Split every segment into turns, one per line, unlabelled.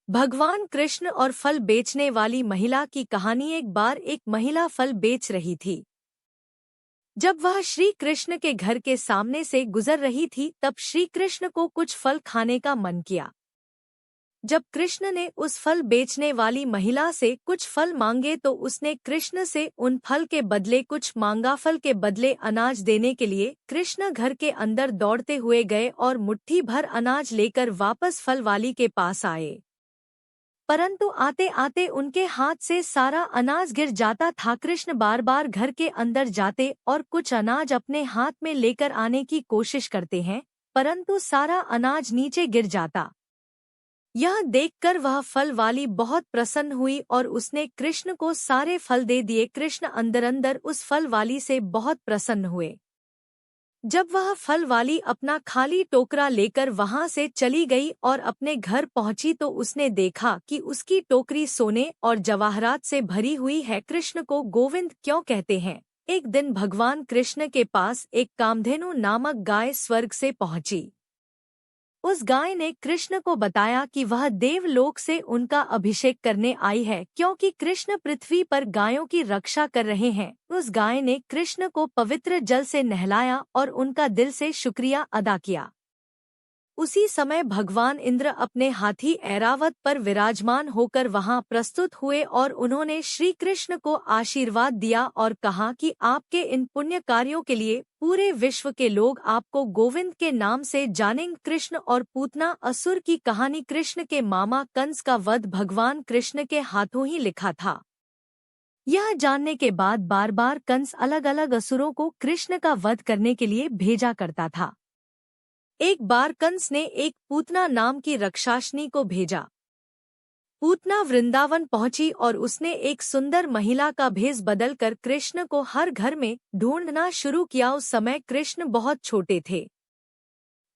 भगवान कृष्ण और फल बेचने वाली महिला की कहानी। एक बार एक महिला फल बेच रही थी। जब वह श्री कृष्ण के घर के सामने से गुजर रही थी तब श्री कृष्ण को कुछ फल खाने का मन किया। जब कृष्ण ने उस फल बेचने वाली महिला से कुछ फल मांगे तो उसने कृष्ण से उन फल के बदले कुछ मांगा। फल के बदले अनाज देने के लिए कृष्ण घर के अंदर दौड़ते हुए गए और मुट्ठी भर अनाज लेकर वापस फल वाली के पास आए। परंतु आते आते उनके हाथ से सारा अनाज गिर जाता था। कृष्ण बार बार घर के अंदर जाते और कुछ अनाज अपने हाथ में लेकर आने की कोशिश करते हैं, परंतु सारा अनाज नीचे गिर जाता। यह देखकर वह फल वाली बहुत प्रसन्न हुई और उसने कृष्ण को सारे फल दे दिए। कृष्ण अंदर अंदर उस फल वाली से बहुत प्रसन्न हुए। जब वह फल वाली अपना खाली टोकरा लेकर वहां से चली गई और अपने घर पहुंची तो उसने देखा कि उसकी टोकरी सोने और जवाहरात से भरी हुई है। कृष्ण को गोविंद क्यों कहते हैं? एक दिन भगवान कृष्ण के पास एक कामधेनु नामक गाय स्वर्ग से पहुंची। उस गाय ने कृष्ण को बताया कि वह देवलोक से उनका अभिषेक करने आई है, क्योंकि कृष्ण पृथ्वी पर गायों की रक्षा कर रहे हैं। उस गाय ने कृष्ण को पवित्र जल से नहलाया और उनका दिल से शुक्रिया अदा किया। उसी समय भगवान इंद्र अपने हाथी ऐरावत पर विराजमान होकर वहां प्रस्तुत हुए और उन्होंने श्री कृष्ण को आशीर्वाद दिया और कहा कि आपके इन पुण्य कार्यों के लिए पूरे विश्व के लोग आपको गोविंद के नाम से जानेंगे। कृष्ण और पूतना असुर की कहानी। कृष्ण के मामा कंस का वध भगवान कृष्ण के हाथों ही लिखा था। यह जानने के बाद बार बार कंस अलग अलग असुरों को कृष्ण का वध करने के लिए भेजा करता था। एक बार कंस ने एक पूतना नाम की राक्षसनी को भेजा। पूतना वृंदावन पहुंची और उसने एक सुंदर महिला का भेष बदलकर कृष्ण को हर घर में ढूंढना शुरू किया। उस समय कृष्ण बहुत छोटे थे।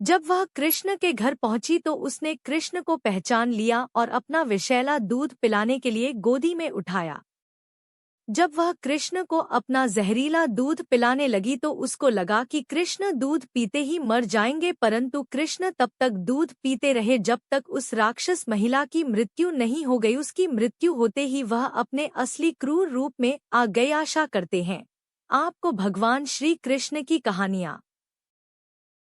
जब वह कृष्ण के घर पहुंची तो उसने कृष्ण को पहचान लिया और अपना विषैला दूध पिलाने के लिए गोदी में उठाया। जब वह कृष्ण को अपना जहरीला दूध पिलाने लगी तो उसको लगा कि कृष्ण दूध पीते ही मर जाएंगे, परंतु कृष्ण तब तक दूध पीते रहे जब तक उस राक्षस महिला की मृत्यु नहीं हो गई। उसकी मृत्यु होते ही वह अपने असली क्रूर रूप में आ गई। आशा करते हैं आपको भगवान श्री कृष्ण की कहानियाँ